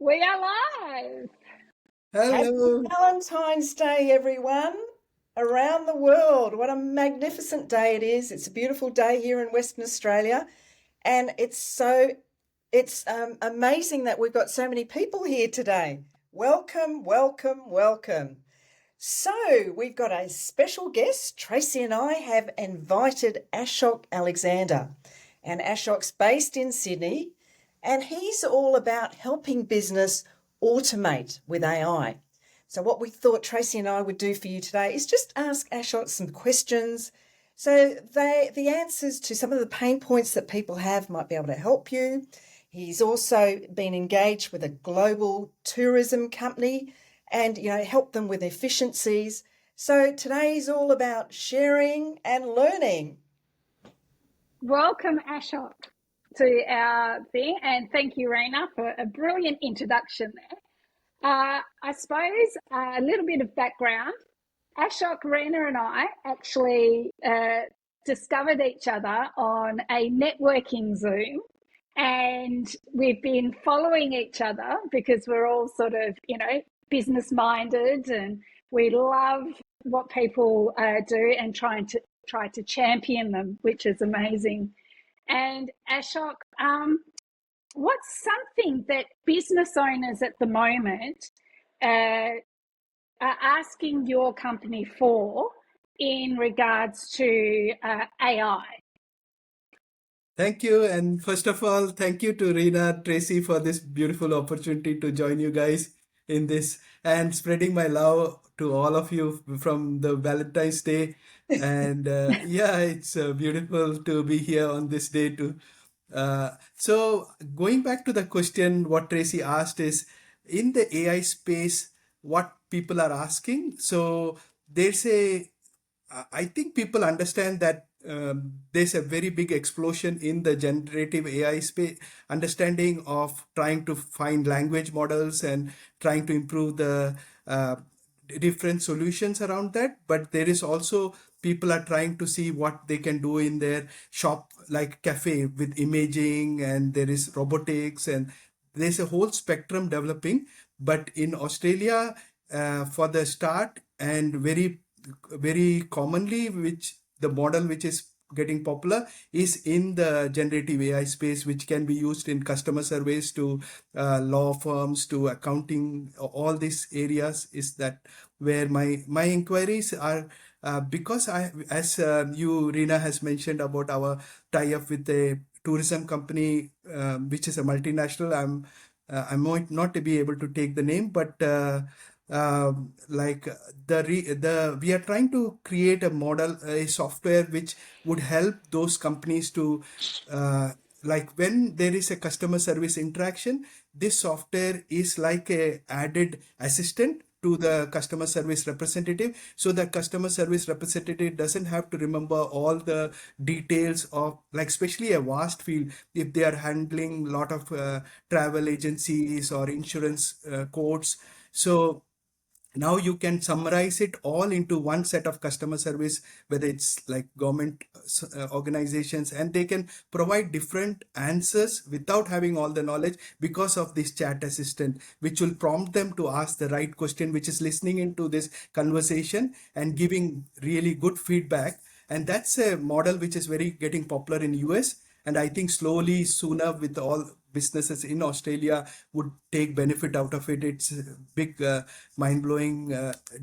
We are live. Happy Hello. Valentine's Day, everyone, around the world. What a magnificent day it is. It's a beautiful day here in Western Australia. And it's amazing that we've got so many people here today. Welcome, welcome, welcome. So we've got a special guest. Tracy and I have invited Ashok Alexander. And Ashok's based in Sydney, and he's all about helping business automate with AI. So what we thought Tracy and I would do for you today is just ask Ashok some questions. So the answers to some of the pain points that people have might be able to help you. He's also been engaged with a global tourism company and help them with efficiencies. So today's all about sharing and learning. Welcome, Ashok, to our thing. And thank you, Raina, for a brilliant introduction there. I suppose a little bit of background. Ashok, Raina, and I actually discovered each other on a networking Zoom. And we've been following each other because we're all sort of, business minded, and we love what people do and try to champion them, which is amazing. And Ashok, what's something that business owners at the moment are asking your company for in regards to AI? Thank you. And first of all, thank you to Reena, Tracy for this beautiful opportunity to join you guys in this and spreading my love to all of you from the Valentine's Day. And yeah, it's beautiful to be here on this day too. So going back to the question, what Tracy asked is in the AI space, what people are asking. So there's I think people understand that there's a very big explosion in the generative AI space, understanding of trying to find language models and trying to improve the different solutions around that. But there is also people are trying to see what they can do in their shop, like cafe with imaging, and there is robotics, and there's a whole spectrum developing. But in Australia, for the start and very commonly, which the model which is getting popular is in the generative AI space, which can be used in customer service to law firms to accounting. All these areas is that where my inquiries are, because as you Reena has mentioned about our tie-up with a tourism company, which is a multinational. I might not be able to take the name, but like the we are trying to create a model, a software which would help those companies to like when there is a customer service interaction, this software is like a added assistant to the customer service representative, so the customer service representative doesn't have to remember all the details of, like, especially a vast field if they are handling a lot of travel agencies or insurance codes. So now you can summarize it all into one set of customer service, whether it's like government organizations, and they can provide different answers without having all the knowledge because of this chat assistant, which will prompt them to ask the right question, which is listening into this conversation and giving really good feedback. And that's a model which is very getting popular in US, and I think slowly sooner with all businesses in Australia would take benefit out of it. It's a big mind-blowing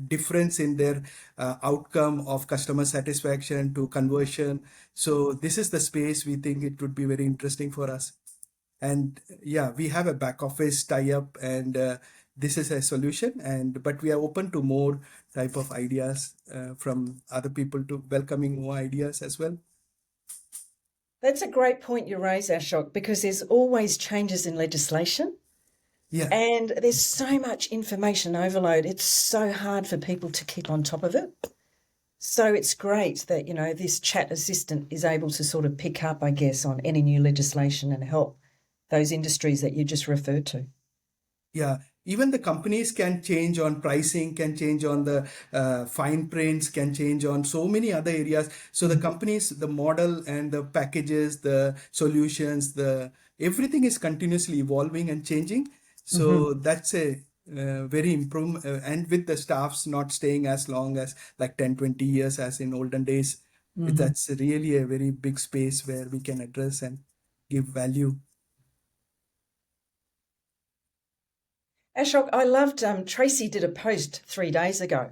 difference in their outcome of customer satisfaction to conversion. So this is the space we think it would be very interesting for us. And yeah, we have a back office tie-up, and this is a solution, and but we are open to more type of ideas from other people, to welcoming more ideas as well. That's a great point you raise, Ashok, because there's always changes in legislation. Yeah. And there's so much information overload. It's so hard for people to keep on top of it. So it's great that, this chat assistant is able to sort of pick up, I guess, on any new legislation and help those industries that you just referred to. Yeah, even the companies can change on pricing, can change on the fine prints, can change on so many other areas. So the companies, the model and the packages, the solutions, the everything is continuously evolving and changing. So that's a very improve and with the staffs not staying as long as like 10, 20 years as in olden days, that's really a very big space where we can address and give value. Ashok, I loved Tracy did a post 3 days ago,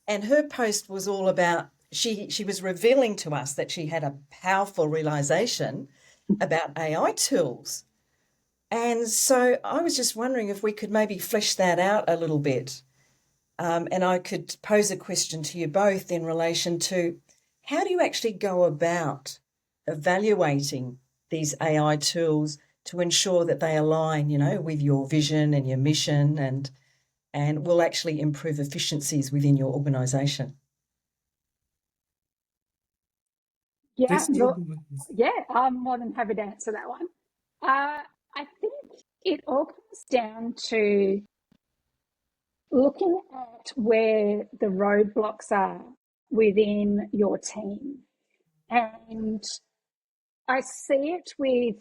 and her post was all about she was revealing to us that she had a powerful realization about AI tools. And so I was just wondering if we could maybe flesh that out a little bit. And I could pose a question to you both in relation to how do you actually go about evaluating these AI tools to ensure that they align, with your vision and your mission and will actually improve efficiencies within your organisation? Yeah, Tracy, look, yeah, I'm more than happy to answer that one. I think it all comes down to looking at where the roadblocks are within your team. And I see it with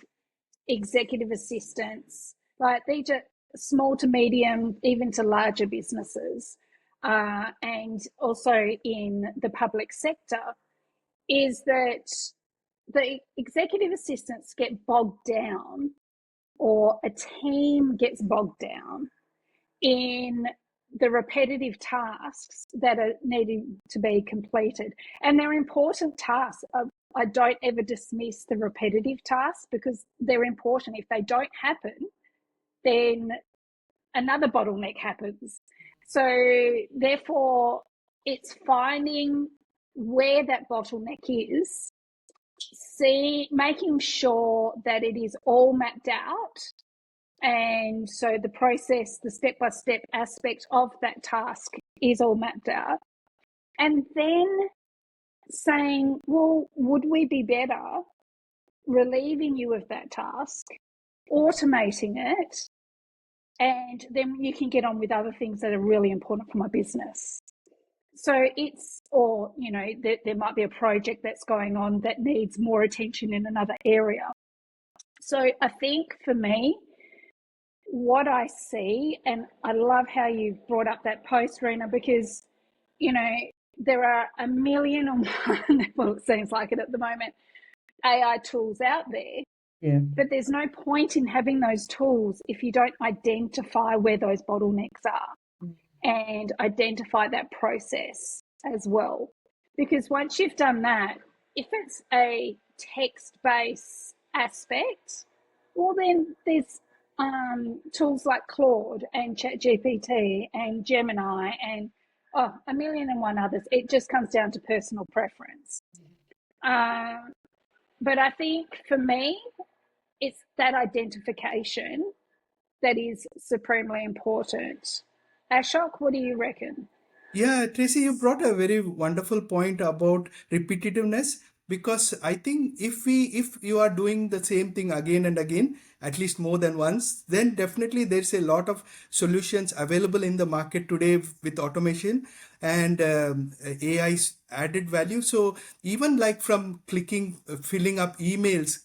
executive assistants, like these are small to medium, even to larger businesses, and also in the public sector, is that the executive assistants get bogged down, or a team gets bogged down in the repetitive tasks that are needing to be completed. And they're important tasks. I don't ever dismiss the repetitive tasks because they're important. If they don't happen, then another bottleneck happens. So therefore, it's finding where that bottleneck is, making sure that it is all mapped out. And so the process, the step-by-step aspect of that task is all mapped out. And then saying, well, would we be better relieving you of that task, automating it, and then you can get on with other things that are really important for my business. So there might be a project that's going on that needs more attention in another area. So I think for me, what I see, and I love how you brought up that post, Rena, because, there are a million and one, well, it seems like it at the moment, AI tools out there. Yeah. But there's no point in having those tools if you don't identify where those bottlenecks are and identify that process as well. Because once you've done that, if it's a text-based aspect, well, then there's tools like Claude and ChatGPT and Gemini and a million and one others. It just comes down to personal preference. But I think for me, it's that identification that is supremely important. Ashok, what do you reckon? Yeah, Tracy, you brought a very wonderful point about repetitiveness, because I think if you are doing the same thing again and again, at least more than once, then definitely there's a lot of solutions available in the market today with automation and AI's added value. So even like from filling up emails,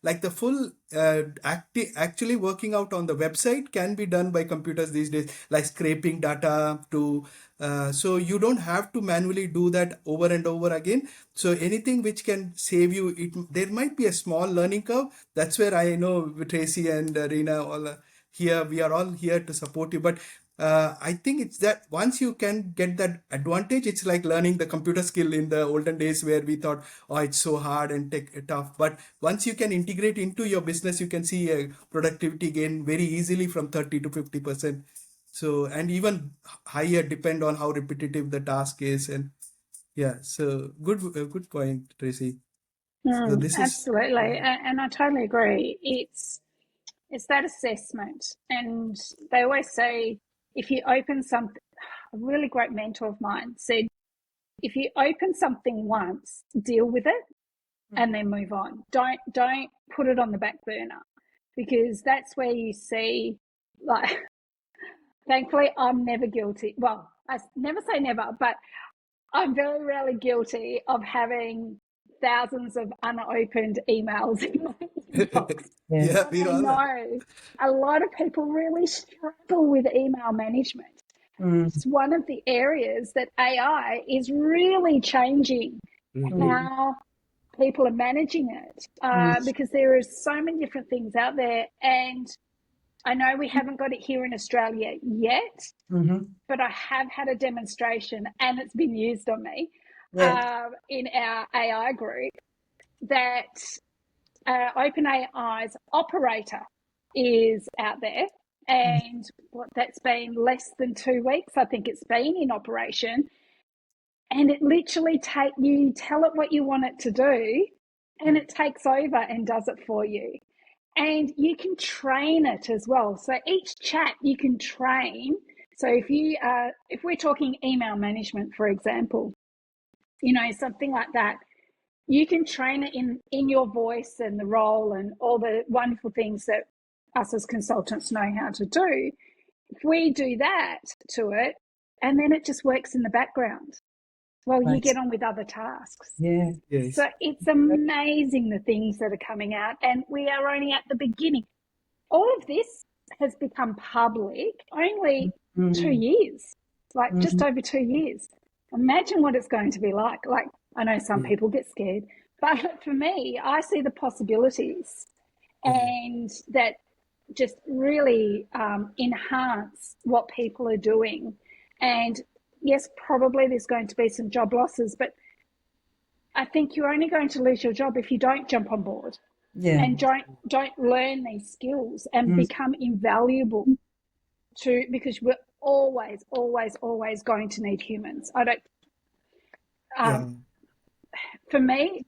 like the full actually working out on the website can be done by computers these days, like scraping data to so you don't have to manually do that over and over again. So anything which can save you, there might be a small learning curve. That's where I know Tracy and Reena all here. We are all here to support you. But I think it's that once you can get that advantage, it's like learning the computer skill in the olden days where we thought, oh, it's so hard and tough. But once you can integrate into your business, you can see a productivity gain very easily from 30 to 50%. So, and even higher depend on how repetitive the task is. And yeah, so good point, Tracy. So this is, Absolutely, and I totally agree. It's that assessment, and they always say if you open something. A really great mentor of mine said, if you open something once, deal with it, and then move on. Don't put it on the back burner, because that's where you see, like, thankfully, I'm never guilty. Well, I never say never, but I'm very rarely guilty of having thousands of unopened emails in my inbox. Yeah. Yeah, But we I all are. know a lot of people really struggle with email management. Mm, It's one of the areas that AI is really changing Mhm. mm, how people are managing it, mm, because there are so many different things out there. And I know we haven't got it here in Australia yet, mm-hmm. but I have had a demonstration and it's been used on me Yeah. in our AI group that OpenAI's operator is out there. Mm, And that's been less than 2 weeks, I think it's been in operation. And it literally you tell it what you want it to do, and it takes over and does it for you. And you can train it as well. So each chat you can train. So if we're talking email management, for example, something like that, you can train it in your voice and the role and all the wonderful things that us as consultants know how to do. If we do that to it, and then it just works in the background while you right. get on with other tasks. Yeah. So Yes. it's amazing the things that are coming out, and we are only at the beginning. All of this has become public only 2 years, like just Mm, over 2 years. Imagine what it's going to be like. Like, I know some Yeah. people get scared, but for me, I see the possibilities, Yeah. and that just really enhance what people are doing. And yes, probably there's going to be some job losses, but I think you're only going to lose your job if you don't jump on board yeah. and don't learn these skills and Mm, become invaluable to, because we're always going to need humans. I don't Yeah. For me,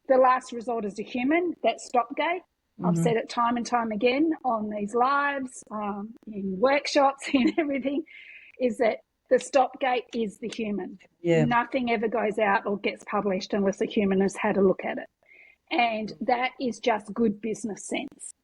the last resort is a human. That stopgate. I've mm-hmm. said it time and time again on these lives, in workshops, in everything, is that the stopgate is the human. Yeah. Nothing ever goes out or gets published unless a human has had a look at it. And that is just good business sense.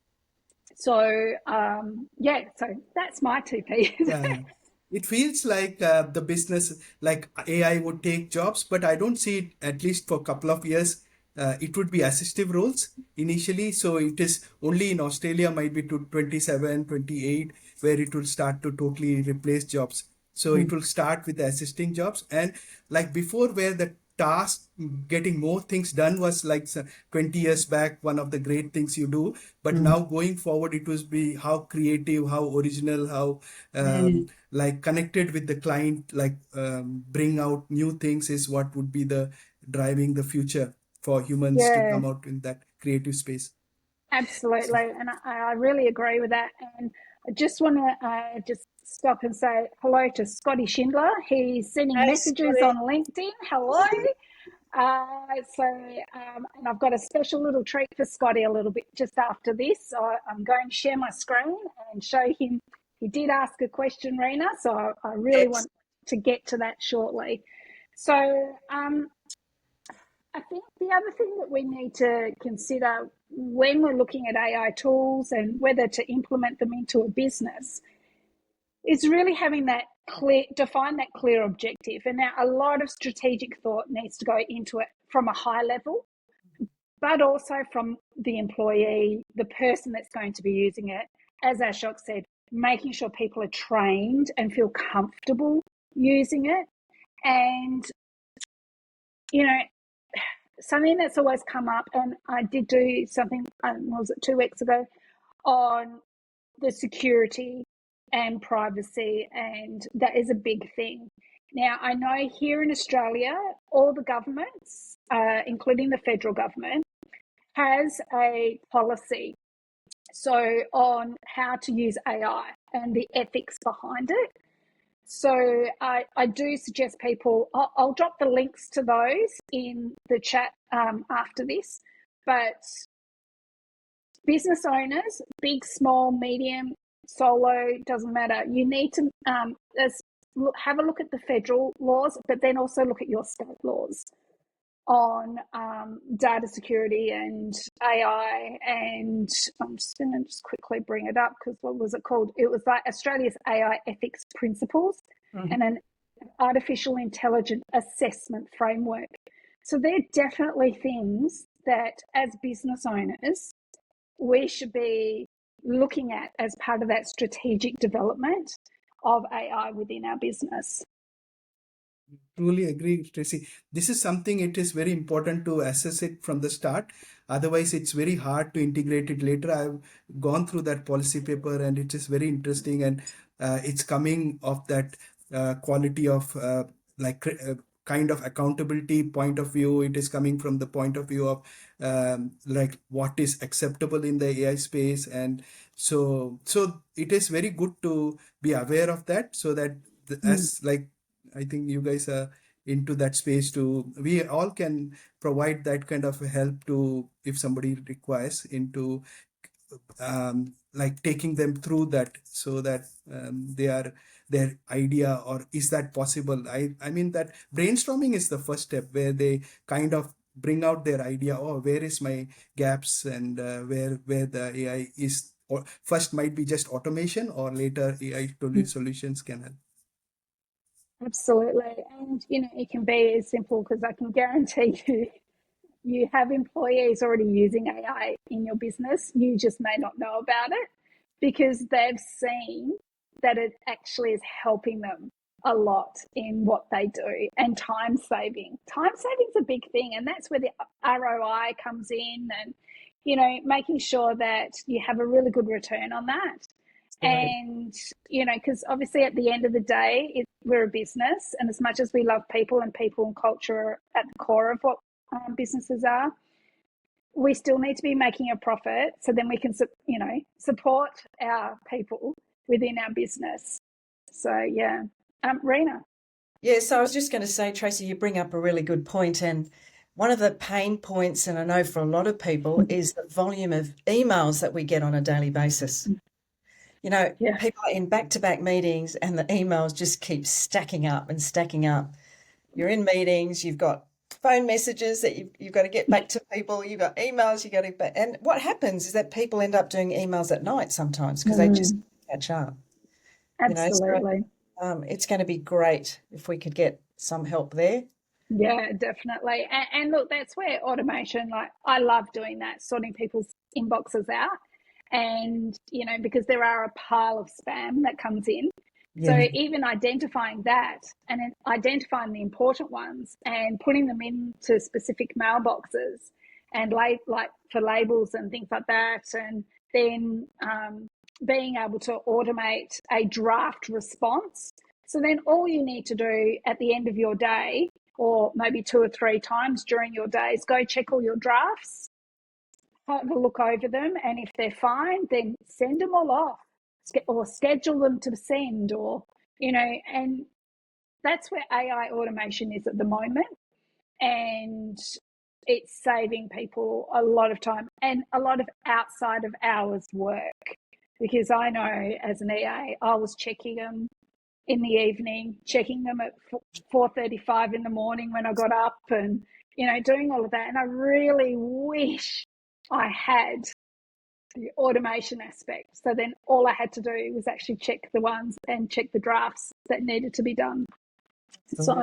So, so that's my 2Ps. Yeah. It feels like the business, like AI would take jobs, but I don't see it, at least for a couple of years. It would be assistive roles initially. So it is only in Australia, might be to 27, 28, where it will start to totally replace jobs. So Mm, it will start with the assisting jobs. And like before, where the task getting more things done was like 20 years back, one of the great things you do. But mm, now going forward, it will be how creative, how original, how mm. like connected with the client, like bring out new things is what would be the driving the future for humans to Yeah, come out in that creative space. So, absolutely. And I really agree with that. And I just want to just stop and say hello to Scotty Schindler. He's sending Hey, messages Scotty. on LinkedIn. Hello. And I've got a special little treat for Scotty a little bit just after this. So I'm going to share my screen and show him. He did ask a question, Rena, so I really Yes. want to get to that shortly. So I think the other thing that we need to consider when we're looking at AI tools and whether to implement them into a business is really having that define that clear objective. And now a lot of strategic thought needs to go into it from a high level, but also from the employee, the person that's going to be using it. As Ashok said, making sure people are trained and feel comfortable using it. And, something that's always come up, and I did do something, was it 2 weeks ago, on the security and privacy, and that is a big thing. Now, I know here in Australia, all the governments, including the federal government, has a policy on how to use AI and the ethics behind it. So I do suggest people, I'll drop the links to those in the chat after this, but business owners, big, small, medium, solo, doesn't matter. You need to have a look at the federal laws, but then also look at your state laws on data security and AI. And I'm just going to just quickly bring it up because what was it called? It was like Australia's AI ethics principles Mm, and an artificial intelligence assessment framework. So they're definitely things that as business owners we should be looking at as part of that strategic development of AI within our business. Truly agree, Tracy. This is something it is very important to assess it from the start. Otherwise, it's very hard to integrate it later. I've gone through that policy paper and it is very interesting, and it's coming of that quality of kind of accountability point of view. It is coming from the point of view of like what is acceptable in the AI space, and so it is very good to be aware of that, so that as like I think you guys are into that space too. We all can provide that kind of help to if somebody requires into like taking them through that, so that their idea, or is that possible? I mean that brainstorming is the first step where they kind of bring out their idea. Oh, where is my gaps, and where the AI is, or first might be just automation, or later AI solutions can help. Absolutely. And, it can be as simple, because I can guarantee you have employees already using AI in your business. You just may not know about it because they've seen that it actually is helping them a lot in what they do. And time saving is a big thing. And that's where the ROI comes in, and, making sure that you have a really good return on that. Right. And, because obviously at the end of the day, we're a business, and as much as we love people and culture are at the core of what businesses are, we still need to be making a profit, so then we can, support our people within our business. So, yeah. Rena. Yeah, so I was just going to say, Tracy, you bring up a really good point, and one of the pain points, and I know for a lot of people, is the volume of emails that we get on a daily basis. Yeah. People are in back-to-back meetings and the emails just keep stacking up and stacking up. You're in meetings, you've got phone messages that you've got to get back to people, you've got emails, you got to, and what happens is that people end up doing emails at night sometimes because they just catch up. Absolutely. So it's going to be great if we could get some help there. Yeah, definitely. And look, that's where automation, like, I love doing that, sorting people's inboxes out. And, because there are a pile of spam that comes in. Yeah. So even identifying that, and then identifying the important ones and putting them into specific mailboxes, and like for labels and things like that. And then being able to automate a draft response. So then all you need to do at the end of your day, or maybe 2 or 3 times during your day, is go check all your drafts, have a look over them, and if they're fine, then send them all off, or schedule them to send, or, and that's where AI automation is at the moment. And it's saving people a lot of time and a lot of outside of hours work, because I know as an EA, I was checking them in the evening, checking them at 4:35 in the morning when I got up, and, doing all of that. And I really wish I had the automation aspect. So then all I had to do was actually check the ones and check the drafts that needed to be done. So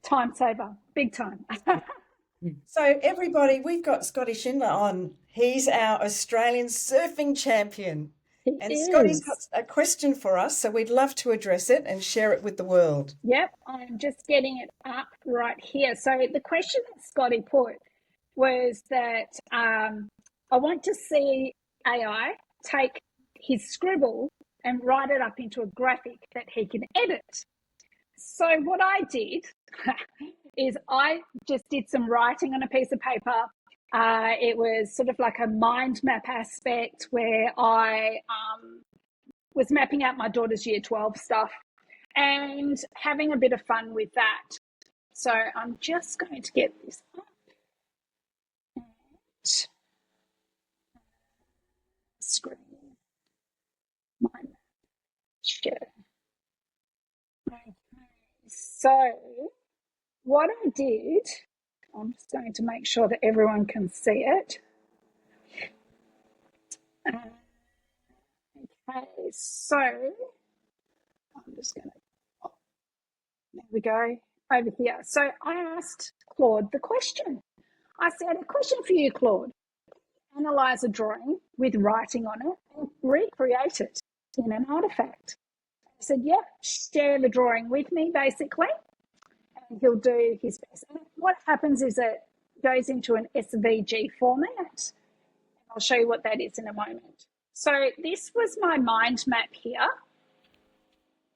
time saver, big time. So everybody, we've got Scotty Schindler on. He's our Australian surfing champion. And Scotty's got a question for us, so we'd love to address it and share it with the world. Yep, I'm just getting it up right here. So the question that Scotty put was that I want to see AI take his scribble and write it up into a graphic that he can edit. So what I did is I just did some writing on a piece of paper. It was sort of like a mind map aspect where I was mapping out my daughter's year 12 stuff and having a bit of fun with that. So I'm just going to get this up. Screen. Mind map. Share. Okay. So what I did, I'm just going to make sure that everyone can see it. Okay, so I'm just going to, there we go, over here. So I asked Claude the question. I said, a question for you, Claude. Analyze a drawing with writing on it and recreate it in an artifact. I said, yeah, share the drawing with me, basically, and he'll do his best. And what happens is it goes into an SVG format. I'll show you what that is in a moment. So this was my mind map here.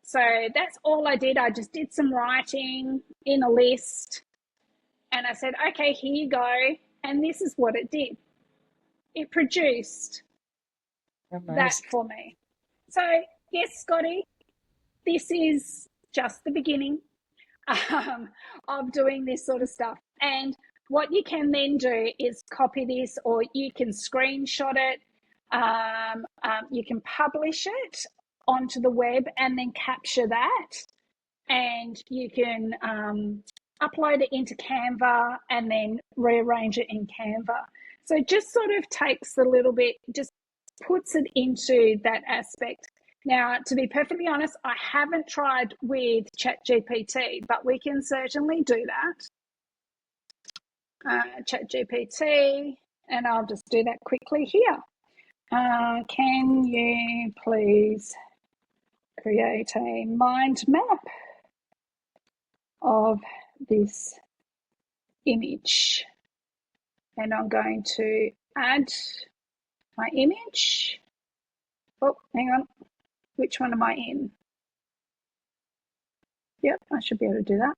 So that's all I did. I just did some writing in a list, and I said, okay, here you go. And this is what it did. It produced that for me. So yes, Scotty, this is just the beginning of doing this sort of stuff. And what you can then do is copy this, or you can screenshot it. You can publish it onto the web and then capture that. And you can upload it into Canva and then rearrange it in Canva. So it just sort of takes a little bit, just puts it into that aspect. Now, to be perfectly honest, I haven't tried with ChatGPT, but we can certainly do that. ChatGPT, and I'll just do that quickly here. Can you please create a mind map of this image? And I'm going to add my image. Oh, hang on. Which one am I in? Yep, I should be able to do that.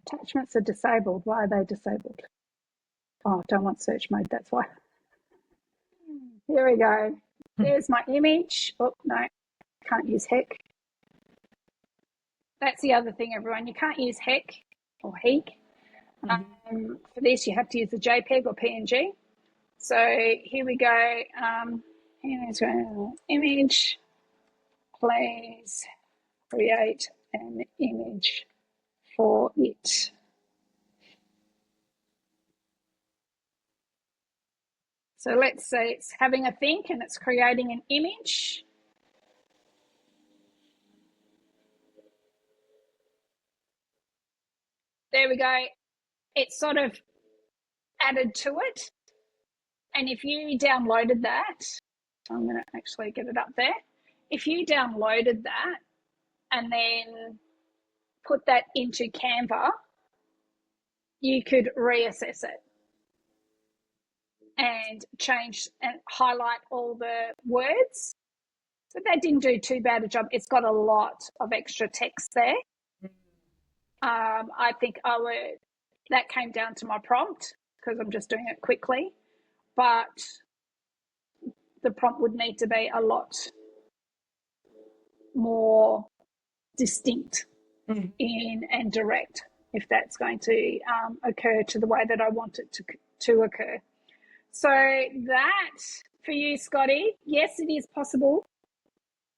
Attachments are disabled. Why are they disabled? Oh, I don't want search mode, that's why. Here we go. There's my image. Oh, no, can't use heck. That's the other thing, everyone. You can't use heck or heek. For this, you have to use the JPEG or PNG. So here we go. Here's an image. Please create an image for it. So let's say it's having a think and it's creating an image. There we go. It's sort of added to it. And if you downloaded that, I'm going to actually get it up there. If you downloaded that and then put that into Canva, you could reassess it and change and highlight all the words. But that didn't do too bad a job. It's got a lot of extra text there. I think that came down to my prompt because I'm just doing it quickly. But the prompt would need to be a lot more distinct in and direct if that's going to occur to the way that I want it to occur. So that for you, Scotty, yes, it is possible.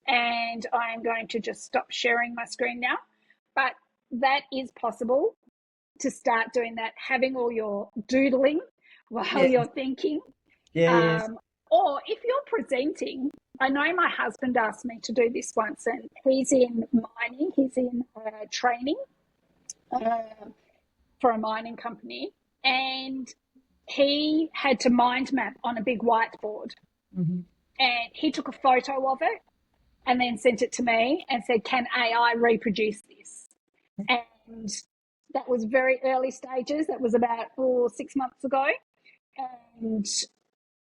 And I am going to just stop sharing my screen now. But that is possible to start doing that, having all your doodling while you're thinking. Yes. Or if you're presenting, I know my husband asked me to do this once, and he's in mining, he's in training for a mining company, and he had to mind map on a big whiteboard. And he took a photo of it and then sent it to me and said, can AI reproduce this? And that was very early stages. That was about 6 months ago. And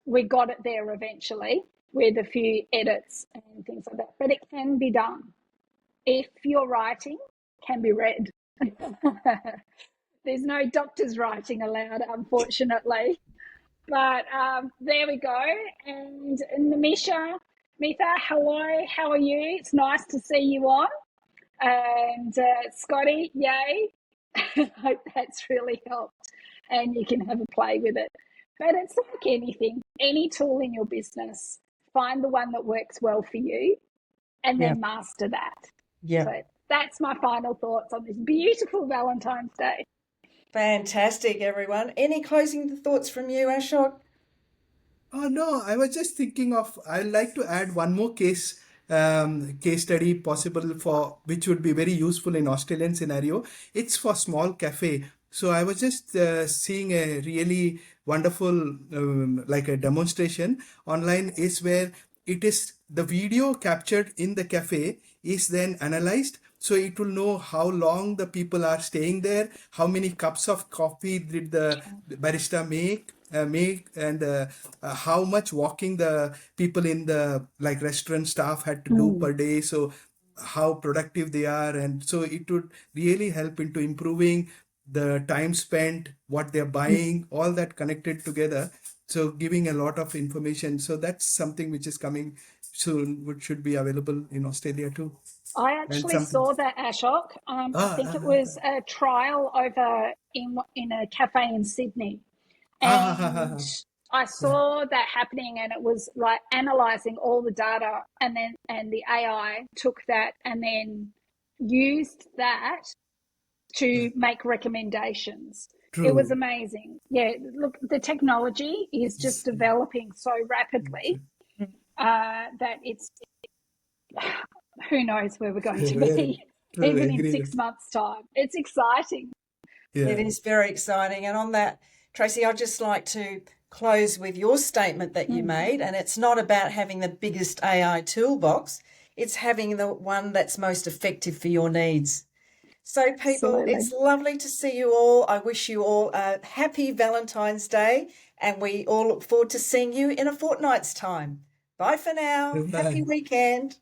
we got it there eventually with a few edits and things like that. But it can be done if your writing can be read. There's no doctor's writing allowed, unfortunately. But there we go. And Mitha, hello, how are you? It's nice to see you on. And Scotty, yay. I hope that's really helped and you can have a play with it. But it's like anything, any tool in your business, find the one that works well for you and then master that. So that's my final thoughts on this beautiful Valentine's Day. Fantastic, everyone. Any closing thoughts from you, Ashok? Oh no, I was just thinking of, I'd like to add one more case study possible for which would be very useful in Australian scenario. It's for small cafe. So I was just seeing a really wonderful, like a demonstration online, is where it is the video captured in the cafe is then analyzed. So it will know how long the people are staying there, how many cups of coffee did the barista make, and how much walking the people in the like restaurant staff had to do per day. So how productive they are, and so it would really help into improving the time spent, what they're buying, all that connected together. So giving a lot of information. So that's something which is coming soon, which should be available in Australia too. I And actually something. saw that, Ashok. I Ah, think it ah, was a trial over in a cafe in Sydney, ah, ah, ah, and ah. I Yeah, saw that happening, and it was like analyzing all the data, and the AI took that and then used that yeah. to make recommendations. It was True. amazing. Yeah, look, the technology is just developing so rapidly that it's who knows where we're going to Very be true. even in Agree six with. months' time. It's exciting. It Yeah. is very exciting. And on that, Tracy, I'd just like to close with your statement that you Mm, made. And it's not about having the biggest AI toolbox, it's having the one that's most effective for your needs. So, people, absolutely. it's lovely to see you all. I wish you all a happy Valentine's Day, and we all look forward to seeing you in a fortnight's time. Bye for now. Happy Goodbye. weekend.